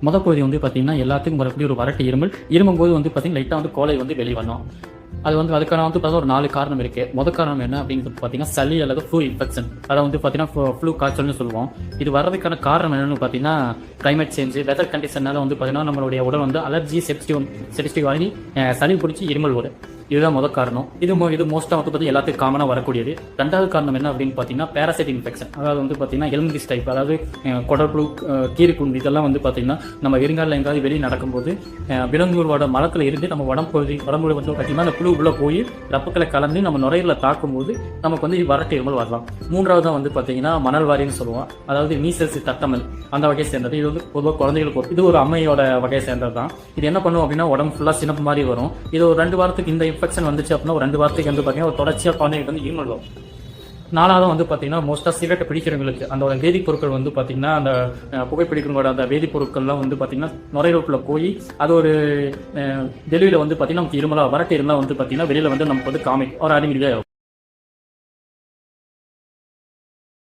பகுதி வந்து பார்த்தீங்கன்னா எல்லாத்துக்கும் வரக்கூடிய ஒரு வறட்டு இருமும்போது வந்து பார்த்தீங்கன்னா லைட்டாக வந்து கோலை வந்து வெளியே வரணும். அது வந்து அதுக்கான வந்து பார்த்தீங்கன்னா ஒரு 4 காரணம் இருக்குது. முதல் காரணம் என்ன அப்படின்னு பார்த்தீங்கன்னா சளி அல்லது ஃப்ளூ இன்ஃபெக்ஷன், அதை வந்து பார்த்தீங்கன்னா ஃப்ளூ காய்ச்சல்னு சொல்லுவோம். இது வர்றதுக்கான காரணம் என்னன்னு பார்த்தீங்கன்னா கிளைமேட் சேஞ்ச், வெதர் கண்டிஷனால வந்து பார்த்தீங்கன்னா நம்மளுடைய உடல் வந்து அலர்ஜி செப்டிக் ஆகி சளி பிடிச்சி இருமல் வரும். இதுதான் முதல் காரணம். இது மோஸ்ட்டாக வந்து பார்த்தீங்கன்னா எல்லாத்துக்கும் காமனாக வரக்கூடியது. ரெண்டாவது காரணம் என்ன அப்படின்னு பார்த்தீங்கன்னா பேராசைட் இன்ஃபெக்ஷன், அதாவது வந்து பார்த்தீங்கன்னா எலும்பிஸ் டைப், அதாவது குடற்புழு, கீரிப்புண், இதெல்லாம் வந்து பார்த்தீங்கன்னா நம்ம வெறுங்காலில் எங்காவது வெளியே நடக்கும்போது விலங்குகளோட மலத்தில் இருந்து நம்ம உடம்புல வந்து பார்த்தீங்கன்னா அந்த புழு உள்ள போய் ரப்பக்களை கலந்து நம்ம நுரையில தாக்கும்போது நமக்கு வந்து வறட்டு இருமல் வரலாம். மூன்றாவது தான் வந்து பார்த்தீங்கன்னா மணல் வாரின்னு சொல்லுவோம், அதாவது மீசல்ஸ், தட்டமல், அந்த வகையை சேர்ந்தது. இது வந்து பொதுவாக குழந்தைகளுக்கு இது ஒரு அம்மையோட வகையை சேர்ந்தது தான். இது என்ன பண்ணுவோம் அப்படின்னா உடம்பு ஃபுல்லாக சினப்பு மாதிரி வரும். இது ஒரு 2 வாரத்துக்கு இந்த இன்ஃபெக்ஷன் வந்துச்சு அப்படின்னா ஒரு 2 வாரத்துக்கு வந்து பார்த்தீங்கன்னா ஒரு தொடர்ச்சியாக குழந்தைங்களுக்கு வந்து இருமல் வரும். 4வது வந்து பார்த்தீங்கன்னா மோஸ்ட்டாக சிகரெட் பிடிக்கிறவங்களுக்கு அந்த வேதிப்பொருட்கள் வந்து பார்த்தீங்கன்னா அந்த புகைப்பிடிக்கிறவங்களோட அந்த வேதிப்பொருட்கள்லாம் வந்து பார்த்தீங்கன்னா நுரையீரலுக்குள்ள போய் அது ஒரு டெலிவரியில் வந்து பார்த்தீங்கன்னா நமக்கு இருமலாக வறட்டு இருந்தால் வந்து பார்த்தீங்கன்னா வெளியில் வந்து நமக்கு வந்து காமிக்கும் ஒரு அறிகுறியாக இருக்கும்.